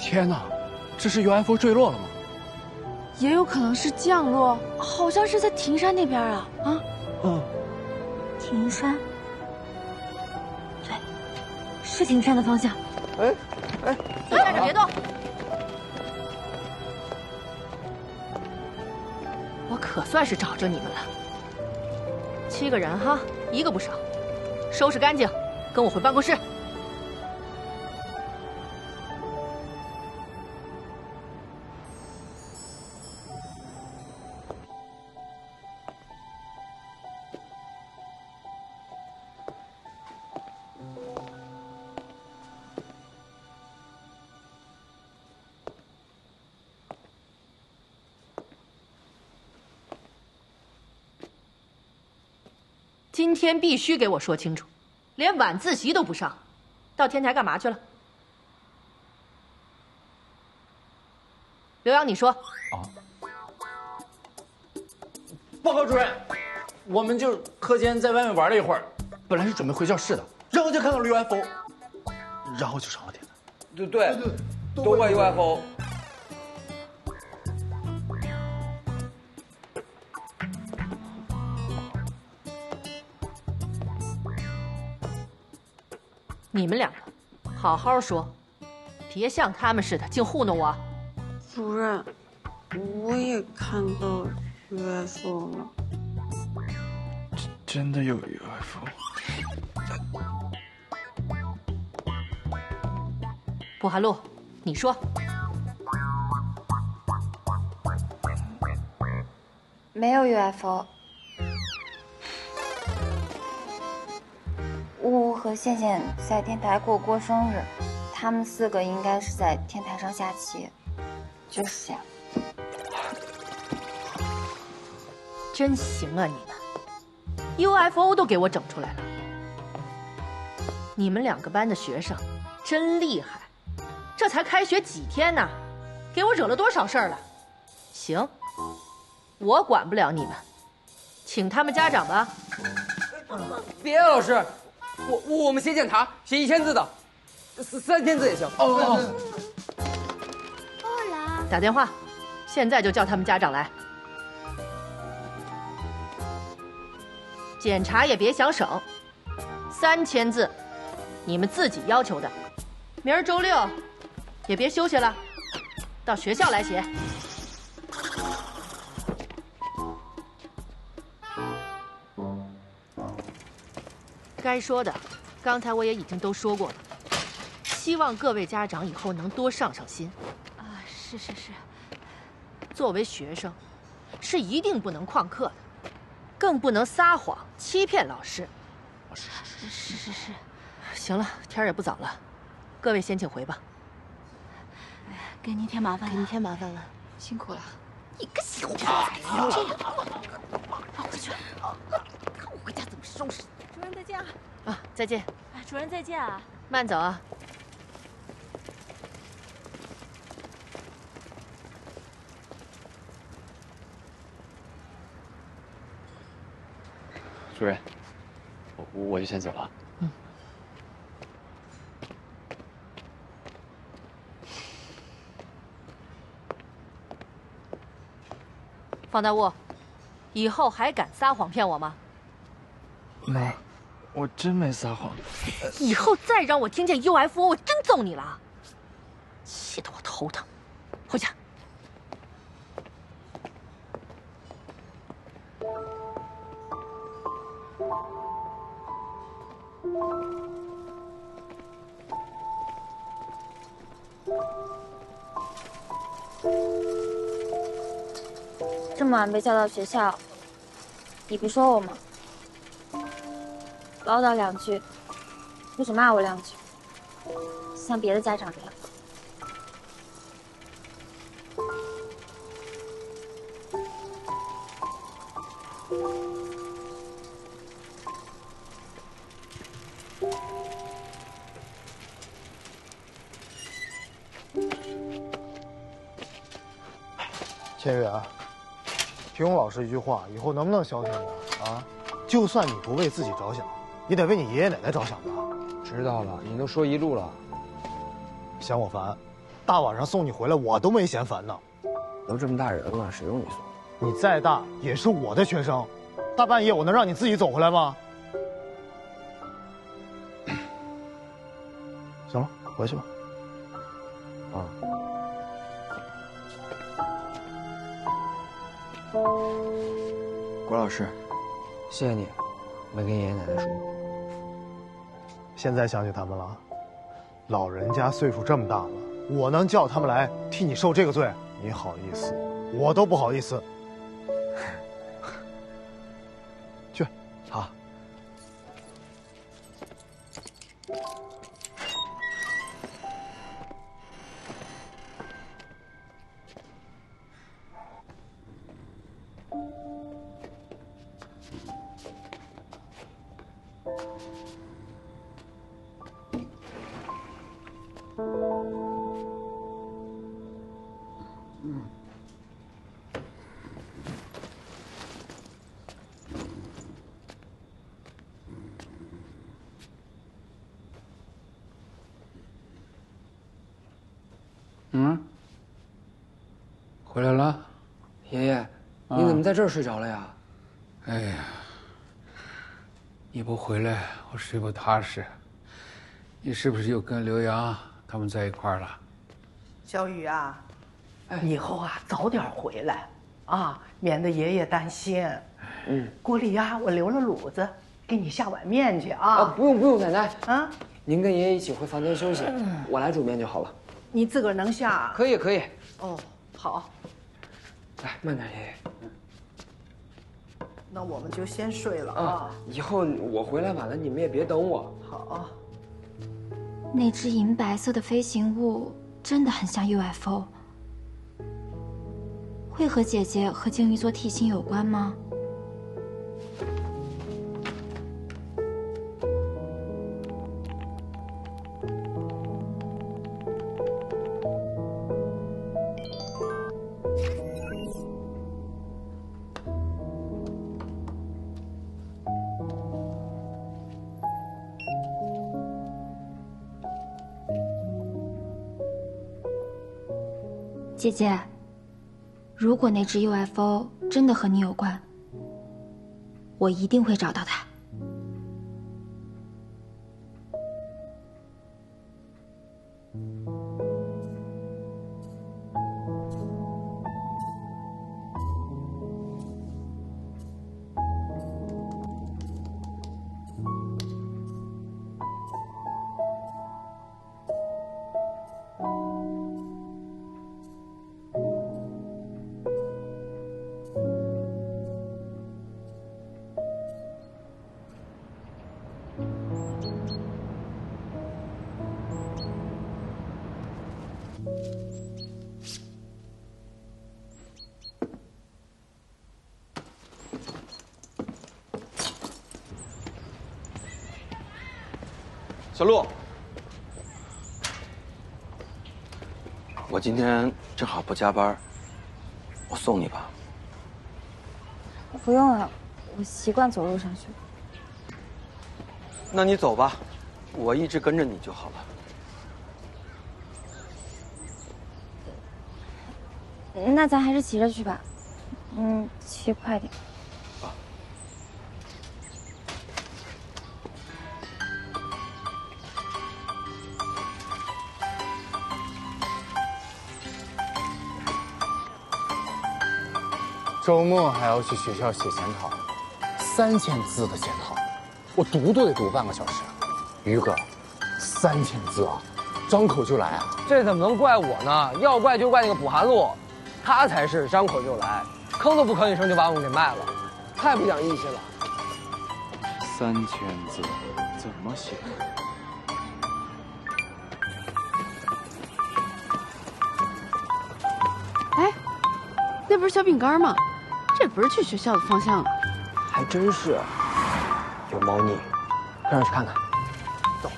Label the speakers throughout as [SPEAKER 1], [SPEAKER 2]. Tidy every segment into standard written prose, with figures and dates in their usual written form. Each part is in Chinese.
[SPEAKER 1] 天哪，这是 UFO 坠落了吗？
[SPEAKER 2] 也有可能是降落，好像是在庭山那边啊啊！
[SPEAKER 3] 庭山，对，是庭山的方向。
[SPEAKER 4] 站着别动！我可算是找着你们了，7个人哈，一个不少，收拾干净，跟我回办公室。今天必须给我说清楚，连晚自习都不上，到天台干嘛去了？刘洋，你说。
[SPEAKER 1] 报告主任，我们就课间在外面玩了一会儿，本来是准备回教室的，然后就看到了 UFO， 然后就上了天台。
[SPEAKER 5] 对，都怪 UFO。
[SPEAKER 4] 你们两个，好好说，别像他们似的，净糊弄我。
[SPEAKER 2] 主任，我也看到 UFO 了。
[SPEAKER 1] 真的有 UFO？
[SPEAKER 4] 卜寒路，你说。
[SPEAKER 3] 没有 UFO。呜呜和羡羡在天台过生日，他们4个应该是在天台上下棋，就是这样。
[SPEAKER 4] 真行啊，你们 UFO 都给我整出来了。你们2个班的学生真厉害，这才开学几天呢，给我惹了多少事儿了？行，我管不了你们，请他们家长吧。
[SPEAKER 5] 别，老师，我们写检查，写1000字的，3000字也行。
[SPEAKER 4] 打电话，现在就叫他们家长来。检查也别想省，3000字，你们自己要求的。明儿周6，也别休息了，到学校来写。该说的，刚才我也已经都说过了。希望各位家长以后能多上心。
[SPEAKER 3] 啊，是。
[SPEAKER 4] 作为学生，是一定不能旷课的，更不能撒谎欺骗老师。
[SPEAKER 3] 是。
[SPEAKER 4] 行了，天儿也不早了，各位先请回吧。
[SPEAKER 2] 给您添麻烦了，辛苦了。
[SPEAKER 3] 你个小兔崽子，这样，放回去，看我回家怎么收拾你！
[SPEAKER 2] 主任再见啊！
[SPEAKER 4] 啊，再见。
[SPEAKER 2] 主任再见啊！
[SPEAKER 4] 慢走啊。
[SPEAKER 1] 主任，我就先走了。
[SPEAKER 4] 方大悟，以后还敢撒谎骗我吗？
[SPEAKER 1] 妈，我真没撒谎。
[SPEAKER 4] 以后再让我听见 UFO， 我真揍你了，气得我头疼。回家。
[SPEAKER 3] 这么晚被叫到学校，你不说我吗？唠叨2句，或者骂我2句，像别的家长一样。
[SPEAKER 6] 千月啊，听我老师一句话，以后能不能消停点啊？就算你不为自己着想，也得为你爷爷奶奶着想吧。
[SPEAKER 5] 知道了，你都说一路了。
[SPEAKER 6] 嫌我烦，大晚上送你回来，我都没嫌烦呢。
[SPEAKER 5] 都这么大人了，谁用你送？
[SPEAKER 6] 你再大也是我的学生，大半夜我能让你自己走回来吗？行了，回去吧。
[SPEAKER 5] 啊。郭老师，谢谢你，没跟爷爷奶奶说。
[SPEAKER 6] 现在想起他们了，老人家岁数这么大了，我能叫他们来替你受这个罪？你好意思？我都不好意思。去，
[SPEAKER 5] 好。
[SPEAKER 7] 回来了，
[SPEAKER 5] 爷爷，你怎么在这儿睡着了呀？
[SPEAKER 7] 哎呀，你不回来，我睡不踏实。你是不是又跟刘洋他们在一块儿了？
[SPEAKER 8] 小雨啊，以后啊早点回来啊，免得爷爷担心。锅里呀，我留了卤子，给你下碗面去啊。
[SPEAKER 5] 不用，奶奶。
[SPEAKER 8] 啊，
[SPEAKER 5] 您跟爷爷一起回房间休息，我来煮面就好了。
[SPEAKER 8] 你自个儿能下？
[SPEAKER 5] 可以。
[SPEAKER 8] 哦，好。
[SPEAKER 5] 来，慢点，爷爷。
[SPEAKER 8] 那我们就先睡了啊。
[SPEAKER 5] 以后我回来晚了，你们也别等我。
[SPEAKER 8] 好。
[SPEAKER 3] 那只银白色的飞行物真的很像 UFO， 会和姐姐和鲸鱼座替星有关吗？姐姐，如果那只 UFO 真的和你有关，我一定会找到它。
[SPEAKER 9] 小陆，我今天正好不加班，我送你吧。
[SPEAKER 3] 不用了，我习惯走路上学。
[SPEAKER 9] 那你走吧，我一直跟着你就好了。
[SPEAKER 3] 那咱还是骑着去吧，骑快点。
[SPEAKER 1] 周末还要去学校写检讨，3000字的检讨，我读都得读半个小时。于哥，3000字啊，张口就来啊！
[SPEAKER 5] 这怎么能怪我呢？要怪就怪那个卜寒路，他才是张口就来，吭都不吭一声就把我们给卖了，太不讲义气了。
[SPEAKER 9] 3000字怎么写？
[SPEAKER 2] 哎，那不是小饼干吗？这不是去学校的方向啊。
[SPEAKER 5] 还真是，有猫腻，跟上去看看。走。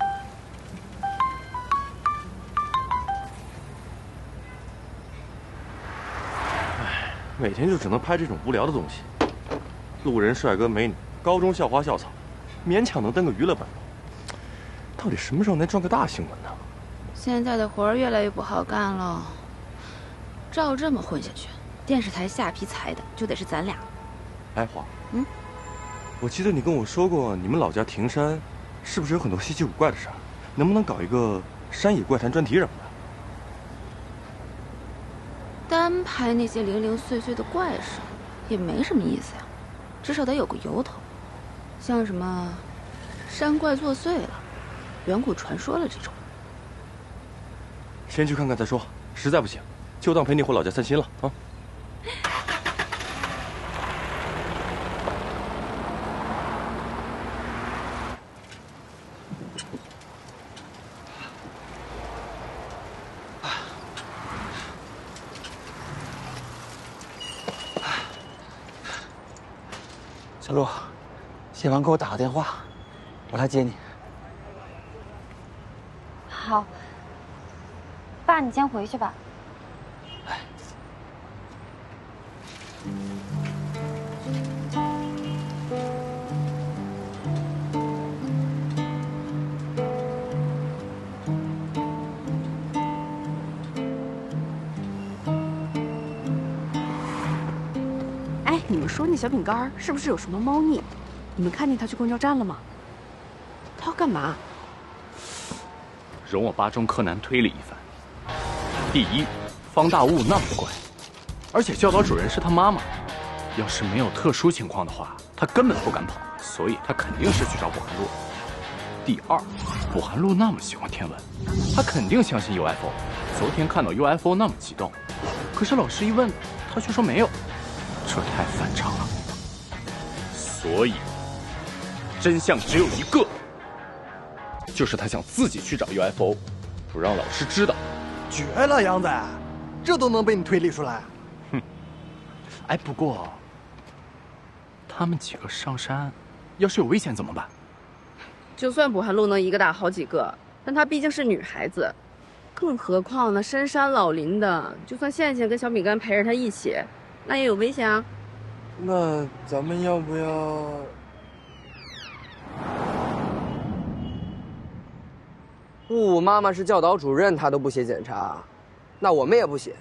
[SPEAKER 10] 唉，每天就只能拍这种无聊的东西，路人、帅哥、美女、高中校花、校草，勉强能登个娱乐版。到底什么时候能赚个大新闻呢
[SPEAKER 11] 现在的活儿越来越不好干了，照这么混下去，电视台下批裁的就得是咱俩。
[SPEAKER 10] 哎，花，我记得你跟我说过，你们老家庭山，是不是有很多稀奇古怪的事儿？能不能搞一个山野怪谈专题什么的？
[SPEAKER 11] 单拍那些零零碎碎的怪事，也没什么意思呀，至少得有个由头，像什么山怪作祟了、远古传说了这种。
[SPEAKER 10] 先去看看再说，实在不行，就当陪你回老家散心了啊。
[SPEAKER 9] 小陆，写完给我打个电话，我来接你。
[SPEAKER 3] 好，爸，你先回去吧。
[SPEAKER 12] 哎，你们说那小饼干是不是有什么猫腻？你们看见他去公交站了吗？他要干嘛？
[SPEAKER 13] 容我八中柯南推理一番。第一，方大雾那么怪，而且教导主任是他妈妈，要是没有特殊情况的话，他根本不敢跑，所以他肯定是去找卜寒路。第二，卜寒路那么喜欢天文，他肯定相信 UFO。昨天看到 UFO 那么激动，可是老师一问，他却说没有，这太反常了。所以，真相只有一个，就是他想自己去找 UFO， 不让老师知道。
[SPEAKER 14] 绝了，杨仔，这都能被你推理出来？
[SPEAKER 13] 哼，哎，不过他们几个上山，要是有危险怎么办？
[SPEAKER 12] 就算卜寒路能一个打好几个，但她毕竟是女孩子，更何况呢，深山老林的，就算倩倩跟小饼干陪着她一起，那也有危险啊。
[SPEAKER 14] 那咱们要不要？
[SPEAKER 5] 雾妈妈是教导主任，她都不写检查，那我们也不写。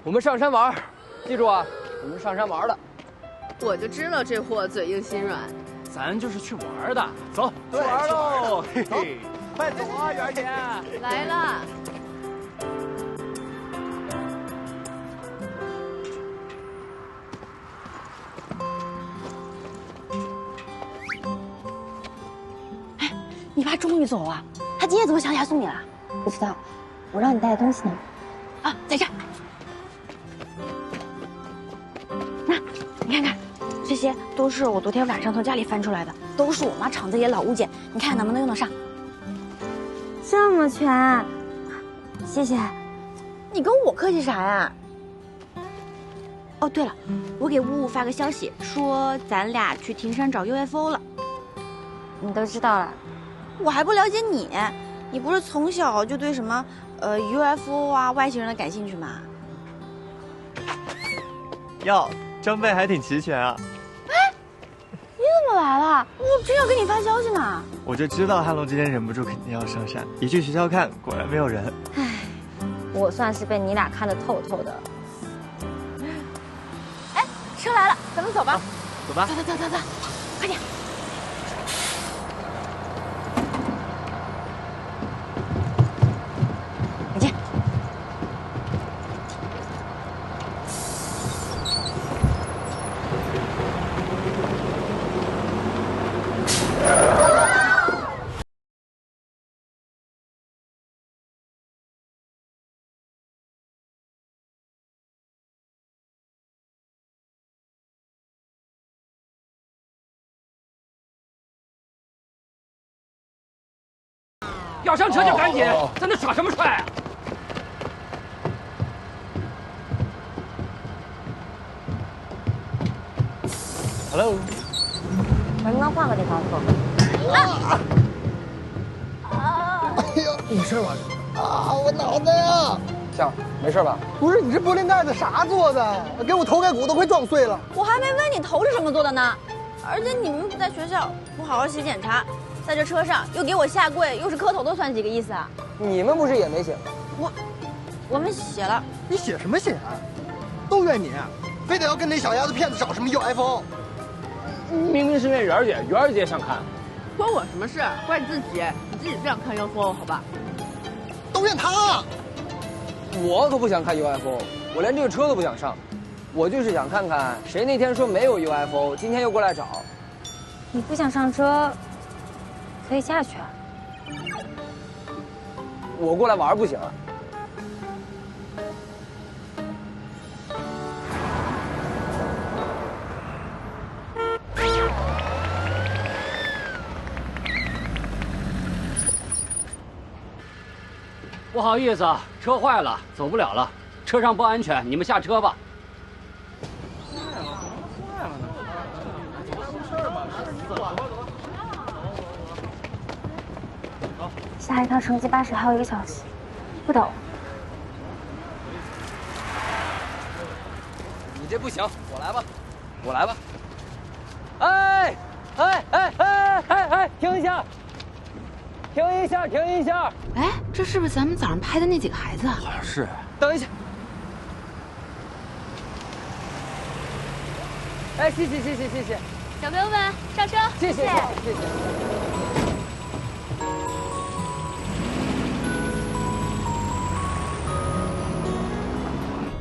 [SPEAKER 5] 我们上山玩，记住啊，我们上山玩的。
[SPEAKER 12] 我就知道这货嘴硬心软。
[SPEAKER 13] 咱就是去玩的，走，
[SPEAKER 14] 去玩喽！嘿嘿，快走啊，媛姐！
[SPEAKER 12] 来了。
[SPEAKER 15] 你爸终于走了，他今天怎么想起来送你了？
[SPEAKER 3] 不知道，我让你带的东西呢。
[SPEAKER 15] 啊，在这儿。那，你看看，这些都是我昨天晚上从家里翻出来的，都是我妈藏这些老物件，你看能不能用得上？
[SPEAKER 3] 这么全，谢谢。
[SPEAKER 15] 你跟我客气啥呀？哦，对了，我给呜呜发个消息，说咱俩去庭山找 UFO 了。
[SPEAKER 3] 你都知道了。
[SPEAKER 15] 我还不了解你，你不是从小就对什么UFO 啊外星人的感兴趣吗？
[SPEAKER 14] 哟，装备还挺齐全啊！
[SPEAKER 15] 哎，你怎么来了？我正要给你发消息呢。
[SPEAKER 14] 我就知道汉龙今天忍不住肯定要上山，一去学校看，果然没有人。
[SPEAKER 3] 唉，我算是被你俩看得透透的。
[SPEAKER 15] 哎，车来了，咱们走吧。
[SPEAKER 14] 走吧。
[SPEAKER 15] 走，快点。
[SPEAKER 5] 要上车就赶紧，在那耍什么帅啊
[SPEAKER 14] ？Hello，
[SPEAKER 3] 能不能换个地方坐？
[SPEAKER 14] 哎呀，没事吧？啊，我脑袋呀！
[SPEAKER 5] 香，没事吧？
[SPEAKER 14] 不是，你这玻璃盖子啥做的？给我头盖骨都快撞碎了。
[SPEAKER 15] 我还没问你头是什么做的呢，而且你们不在学校，不好好写检查，在这车上又给我下跪，又是磕头的，算几个意思啊？
[SPEAKER 5] 你们不是也没写吗？
[SPEAKER 15] 我们写了。
[SPEAKER 14] 你写什么写啊？都怨你，非得要跟那小丫头片子找什么 UFO。
[SPEAKER 5] 明明是那媛儿姐想看。
[SPEAKER 12] 关我什么事？怪你自己，你自己不想看 UFO 好吧？
[SPEAKER 14] 都怨他。
[SPEAKER 5] 我可不想看 UFO， 我连这个车都不想上，我就是想看看谁那天说没有 UFO， 今天又过来找。
[SPEAKER 3] 你不想上车，可以下去啊。
[SPEAKER 5] 我过来玩不行啊？
[SPEAKER 16] 不好意思，车坏了，走不了了，车上不安全，你们下车吧。
[SPEAKER 3] 下一趟城际巴士还有1个小时，不等。
[SPEAKER 5] 你这不行，我来吧，我来吧。哎，停一下！停一下！
[SPEAKER 11] 哎，这是不是咱们早上拍的那几个孩子啊？
[SPEAKER 16] 好像是。
[SPEAKER 5] 等一下。哎，谢谢。
[SPEAKER 15] 小朋友们上车，
[SPEAKER 5] 谢谢。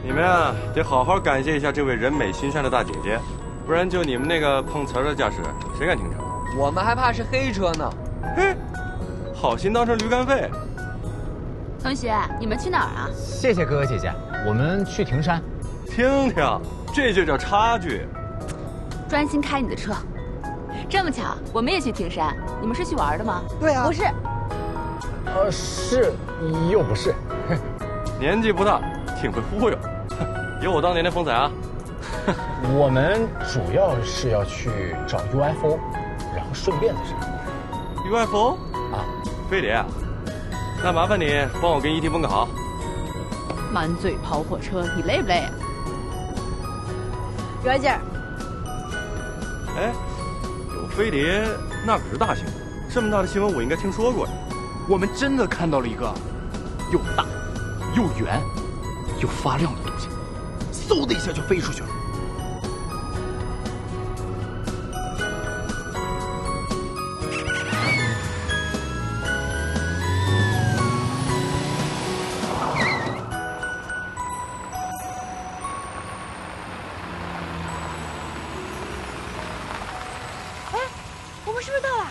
[SPEAKER 10] 你们啊，得好好感谢一下这位人美心善的大姐姐，不然就你们那个碰瓷儿的架势，谁敢停车？
[SPEAKER 5] 我们还怕是黑车呢。
[SPEAKER 10] 嘿，好心当成驴肝肺。
[SPEAKER 11] 同学，你们去哪儿啊？
[SPEAKER 1] 谢谢哥哥姐姐，我们去亭山。
[SPEAKER 10] 听，这就叫差距。
[SPEAKER 11] 专心开你的车。这么巧，我们也去亭山。你们是去玩的吗？
[SPEAKER 14] 对啊。
[SPEAKER 11] 不是。
[SPEAKER 1] 是又不是。
[SPEAKER 10] 年纪不大，挺会忽悠。有我当年的风采啊。
[SPEAKER 1] 我们主要是要去找 UFO， 然后顺便再上。
[SPEAKER 10] UFO
[SPEAKER 1] 啊，
[SPEAKER 10] 飞碟啊，那麻烦你帮我跟ET分个好。
[SPEAKER 12] 满嘴跑火车，你累不累？
[SPEAKER 15] 有劲儿。
[SPEAKER 10] 哎，有飞碟那可是大新闻，这么大的新闻我应该听说过呀。
[SPEAKER 13] 我们真的看到了一个又大又圆又发亮的东西，嗖的一下就飞出去了。
[SPEAKER 15] 我们是不是到了？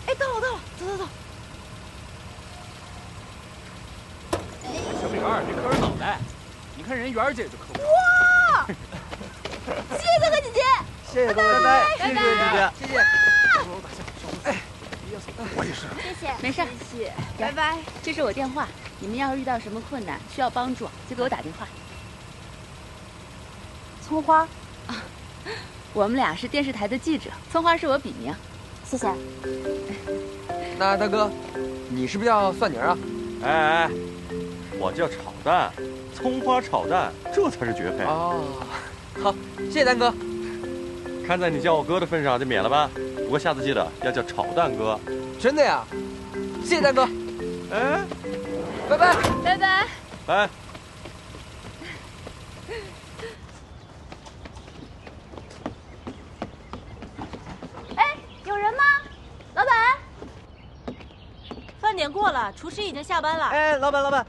[SPEAKER 15] 哎，到了，走。
[SPEAKER 13] 小饼干，别磕着脑袋，你看人媛儿姐就磕不着。
[SPEAKER 15] 哇！谢谢哥哥姐姐，
[SPEAKER 14] 谢谢各位，拜拜，谢谢姐姐，
[SPEAKER 5] 谢谢。哎，
[SPEAKER 13] 我也是。
[SPEAKER 11] 谢谢，没事，谢谢，拜拜。这是我电话，你们要是遇到什么困难需要帮助，就给我打电话。
[SPEAKER 3] 葱花
[SPEAKER 11] 啊，我们俩是电视台的记者，葱花是我笔名。
[SPEAKER 3] 谢谢。
[SPEAKER 5] 那大哥，你是不是叫蒜泥啊？
[SPEAKER 10] 哎，我叫炒蛋，葱花炒蛋，这才是绝配。
[SPEAKER 5] 哦，好，谢谢蛋哥。
[SPEAKER 10] 看在你叫我哥的份上，就免了吧。不过下次记得要叫炒蛋哥。
[SPEAKER 5] 真的呀？谢谢蛋哥。
[SPEAKER 10] 哎，
[SPEAKER 5] 拜拜。
[SPEAKER 11] 拜拜。
[SPEAKER 10] 拜。
[SPEAKER 15] 有人吗？老板，饭点过了，厨师已经下班了。
[SPEAKER 14] 哎，老板，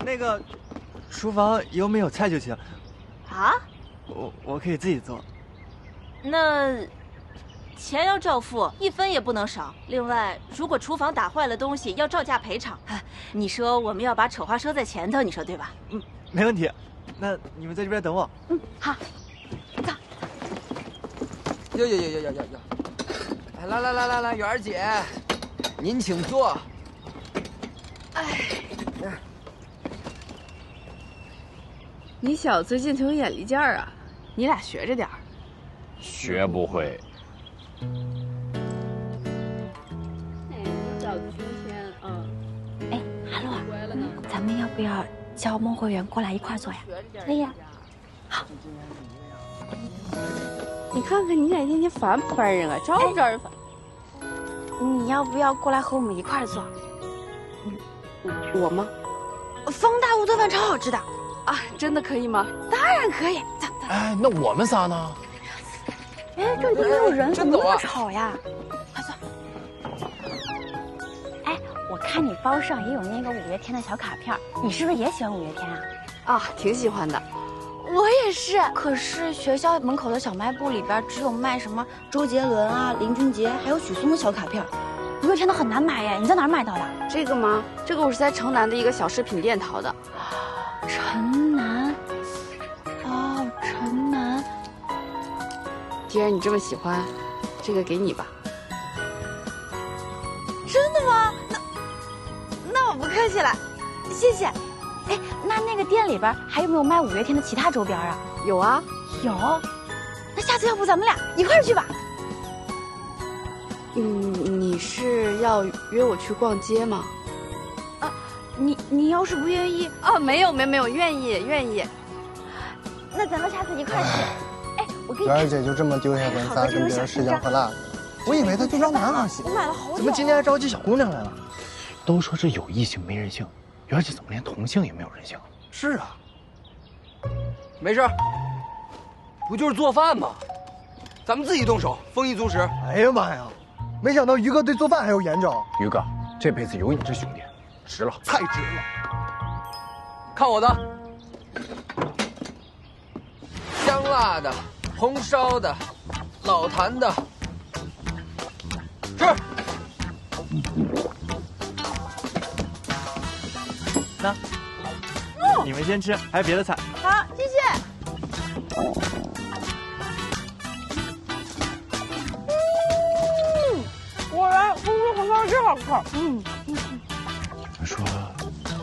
[SPEAKER 14] 那个厨房有没有菜就行。
[SPEAKER 15] 啊？
[SPEAKER 14] 我可以自己做。
[SPEAKER 15] 那钱要照付，1分也不能少。另外，如果厨房打坏了东西，要照价赔偿。你说我们要把丑话说在前头，你说对吧？
[SPEAKER 14] 嗯，没问题。那你们在这边等我。
[SPEAKER 15] 嗯，好。走。
[SPEAKER 5] 有。来，媛儿姐，您请坐。
[SPEAKER 12] 哎，你小子最近挺有眼力劲儿啊，你俩学着点儿。
[SPEAKER 13] 学不会。
[SPEAKER 12] 小子今天
[SPEAKER 3] 哎，哈洛，咱们要不要叫孟慧圆过来一块做呀？可以呀。好。
[SPEAKER 12] 你看看你俩天天烦不烦人啊？招不招人烦？
[SPEAKER 11] 你要不要过来和我们一块儿做？
[SPEAKER 12] 我吗？
[SPEAKER 11] 方大屋做饭超好吃的
[SPEAKER 12] 啊！真的可以吗？
[SPEAKER 11] 当然可以。走。
[SPEAKER 1] 哎，那我们仨呢？
[SPEAKER 11] 哎，这里没有人，怎么那么吵呀？快坐。哎，我看你包上也有那个五月天的小卡片，你是不是也喜欢五月天啊？
[SPEAKER 12] 啊，挺喜欢的。
[SPEAKER 11] 我也是。可是学校门口的小卖部里边只有卖什么周杰伦啊、林俊杰还有许嵩的小卡片，五月天的很难买耶。你在哪儿买到的？
[SPEAKER 12] 这个吗？这个我是在城南的一个小饰品店淘的。
[SPEAKER 11] 城南。哦，城南。
[SPEAKER 12] 既然你这么喜欢，这个给你吧。
[SPEAKER 11] 真的吗？那我不客气了，谢谢。哎，那个店里边还有没有卖五月天的其他周边啊？
[SPEAKER 12] 有啊，
[SPEAKER 11] 有。那下次要不咱们俩一块儿去吧？
[SPEAKER 12] 你是要约我去逛街吗？
[SPEAKER 11] 啊，你要是不愿意
[SPEAKER 12] 啊，没有，愿意。
[SPEAKER 11] 那咱们下次一块儿去。哎，我给你。
[SPEAKER 14] 媛儿姐就这么丢下咱仨跟别人吃香喝辣的，我以为她就招男孩喜欢。
[SPEAKER 11] 我买了好久。
[SPEAKER 14] 怎么今天还召集小姑娘来了？
[SPEAKER 1] 都说这有异性没人性，媛儿姐怎么连同性也没有人性？
[SPEAKER 14] 是啊，
[SPEAKER 5] 没事，不就是做饭吗？咱们自己动手，丰衣足食。
[SPEAKER 14] 哎呀妈呀，没想到于哥对做饭还有研究。
[SPEAKER 1] 于哥，这辈子有你这兄弟，值了，
[SPEAKER 14] 太值了。
[SPEAKER 5] 看我的，香辣的、红烧的、老坛的，吃。
[SPEAKER 17] 那，你们先吃，还有别的菜。
[SPEAKER 11] 好，谢谢。果然红烧红烧真好吃。
[SPEAKER 1] 你们说，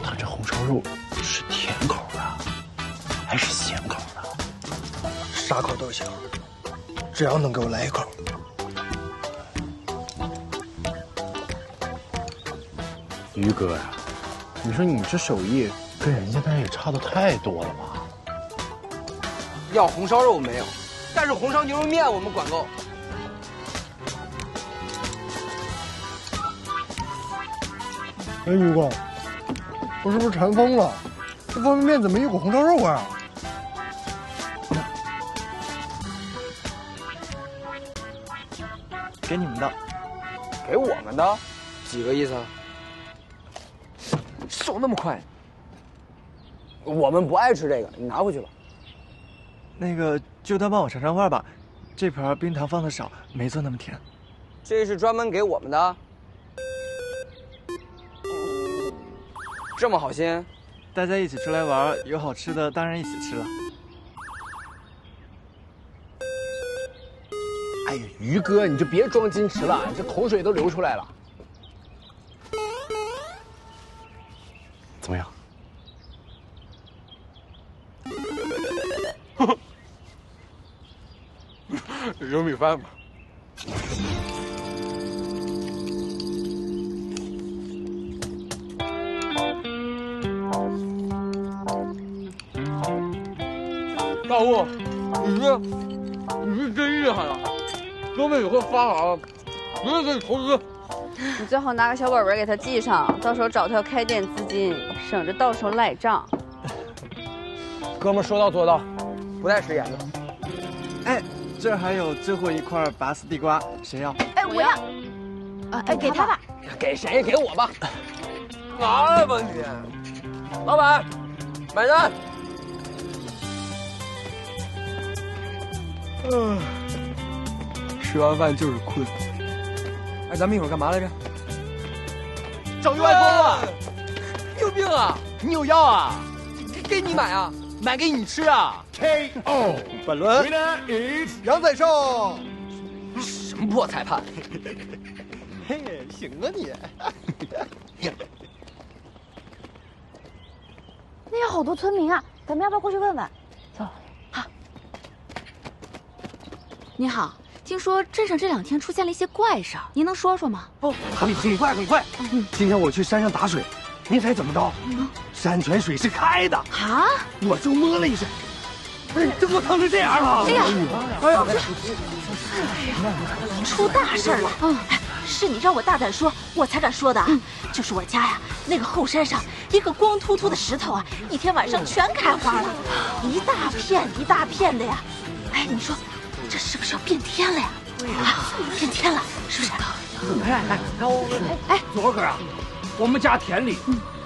[SPEAKER 1] 他这红烧肉是甜口的，还是咸口的？
[SPEAKER 14] 啥口都行，只要能给我来一口。
[SPEAKER 1] 于哥呀，你说你这手艺跟人家那也差得太多了吧？
[SPEAKER 5] 要红烧肉没有，但是红烧牛肉面我们管够。
[SPEAKER 14] 哎，于哥，我是不是馋疯了？这方便面怎么一股红烧肉味啊？
[SPEAKER 17] 给你们的。
[SPEAKER 5] 给我们的？几个意思啊？手那么快？我们不爱吃这个，你拿回去吧。
[SPEAKER 17] 那个就当帮我尝尝味吧，这盘冰糖放的少，没做那么甜。
[SPEAKER 5] 这是专门给我们的。这么好心，
[SPEAKER 17] 大家一起出来玩，有好吃的当然一起吃了。
[SPEAKER 1] 哎呀，于哥，你就别装矜持了，你这口水都流出来了。怎么样？
[SPEAKER 5] 有米饭吗？大雾，你是真厉害啊！哥们以后发好，绝对给你投资。
[SPEAKER 12] 你最好拿个小本本给他记上，到时候找他要开店资金，省着到时候赖账。
[SPEAKER 5] 哥们说到做到，不带食言的。
[SPEAKER 17] 哎，这儿还有最后一块拔丝地瓜，谁要？
[SPEAKER 11] 哎，我要。哎，给他吧。
[SPEAKER 5] 给谁？给我吧。拿来吧你。老板，买单。吃完饭就是困。哎，咱们一会儿干嘛来着？
[SPEAKER 17] 找 UFO 啊！
[SPEAKER 5] 有病啊！
[SPEAKER 17] 你有药啊？
[SPEAKER 5] 给你买啊！
[SPEAKER 17] 买给你吃啊
[SPEAKER 14] ！KO， 本轮
[SPEAKER 17] Winner is
[SPEAKER 14] 杨宰胜。
[SPEAKER 5] 什么破裁判？
[SPEAKER 14] 嘿，行啊你！
[SPEAKER 11] 那有好多村民啊，咱们要不要过去问问？走。好。你好，听说镇上这2天出现了一些怪事儿，您能说说吗？
[SPEAKER 14] 哦，很快。今天我去山上打水，您猜怎么着？山泉水是开的
[SPEAKER 11] 啊！
[SPEAKER 14] 我就摸了一下，这给我烫成这样了！
[SPEAKER 11] 哎呀，出大事了！
[SPEAKER 15] 是你让我大胆说，我才敢说的。就是我家呀，那个后山上一个光秃秃的石头啊，一天晚上全开花了，一大片一大片的呀。哎，你说这是不是要变天了呀？啊，变天了，是不是？
[SPEAKER 16] 哎，昨个啊，我们家田里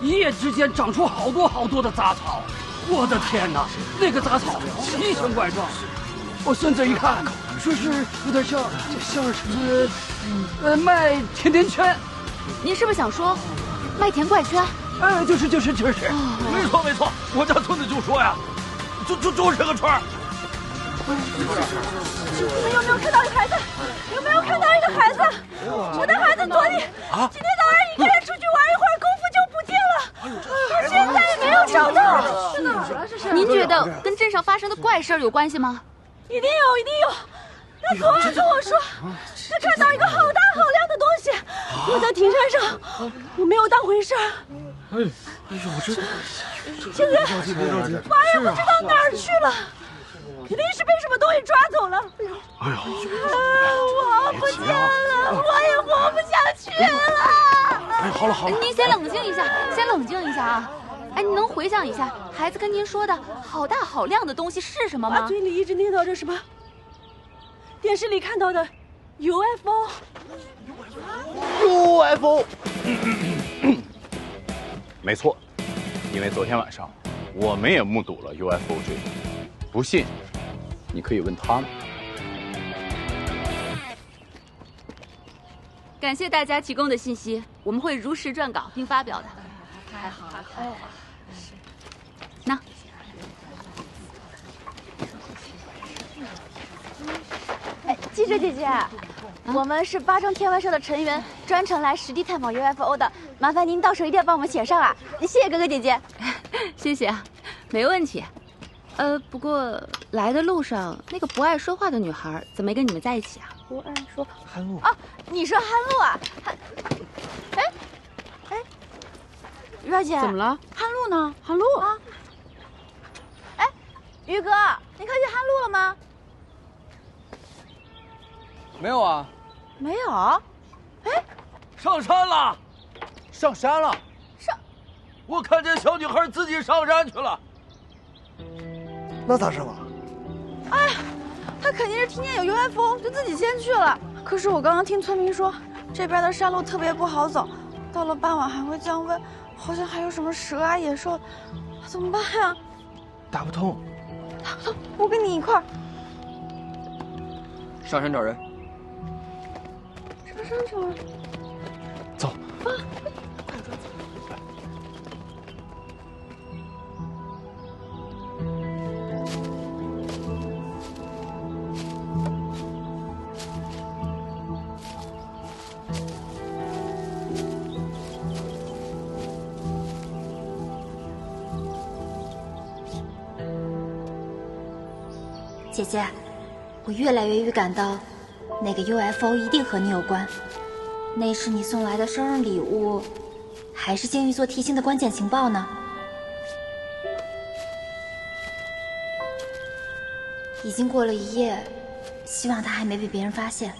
[SPEAKER 16] 一夜之间长出好多的杂草，我的天哪，那个杂草奇形怪状。我现在一看，说是有点像是卖甜甜圈。
[SPEAKER 11] 您是不是想说卖甜怪圈？
[SPEAKER 16] 哎，就是，没错，我家村子就说呀，就是个圈儿。
[SPEAKER 15] 你们有没有看到一个孩子？有没有看到一个孩子？我的孩子多里
[SPEAKER 16] 啊！
[SPEAKER 15] 今天早上一个人出去玩一会儿，功夫就不见了，到现在也没有找到。
[SPEAKER 11] 去哪儿了？这是？您觉得跟镇上发生的怪事有关系吗？
[SPEAKER 15] 一定有。他昨晚跟我说，他看到一个好大好亮的东西，我在庭山上，我没有当回事儿。
[SPEAKER 16] 哎呦，我这
[SPEAKER 15] 现在娃也不知道哪儿去了。肯定是被什么东西抓走了。
[SPEAKER 16] 哎呦，
[SPEAKER 15] 我不见了，我也活不下去了。
[SPEAKER 16] 哎，好了，
[SPEAKER 11] 您先冷静一下啊！哎，你能回想一下孩子跟您说的好大好亮的东西是什么吗？
[SPEAKER 15] 我嘴里一直念叨着什么？电视里看到的 UFO。
[SPEAKER 18] 没错，因为昨天晚上我们也目睹了 UFO 坠落。不信，你可以问他们。
[SPEAKER 11] 感谢大家提供的信息，我们会如实撰稿并发表的。太好了，那，
[SPEAKER 19] 哎，记者姐姐，我们是八中天文社的成员，专程来实地探访 UFO 的，麻烦您到时候一定要帮我们写上啊！谢谢哥哥姐姐，
[SPEAKER 11] 谢谢啊，没问题。不过来的路上那个不爱说话的女孩怎么没跟你们在一起啊？
[SPEAKER 19] 不爱说
[SPEAKER 17] 韩露
[SPEAKER 19] 啊，你说韩露啊？哎，于小姐，
[SPEAKER 12] 怎么了？
[SPEAKER 19] 韩露呢？韩露啊？哎，于哥，你看见韩露了吗？
[SPEAKER 5] 没有啊。
[SPEAKER 19] 没有。哎，
[SPEAKER 16] 上山了。
[SPEAKER 5] 上山了。
[SPEAKER 16] 我看见小女孩自己上山去了。
[SPEAKER 14] 那咋整啊？
[SPEAKER 19] 哎，他肯定是听见有 UFO 就自己先去了。可是我刚刚听村民说，这边的山路特别不好走，到了傍晚还会降温，好像还有什么蛇啊、野兽，怎么办呀？
[SPEAKER 17] 打不通，
[SPEAKER 19] 我跟你一块儿
[SPEAKER 17] 上山找人。
[SPEAKER 19] 上山找人。
[SPEAKER 17] 走。
[SPEAKER 3] 姐姐，我越来越预感到，那个 UFO 一定和你有关。那是你送来的生日礼物，还是鲸鱼座提醒的关键情报呢？已经过了一夜，希望它还没被别人发现。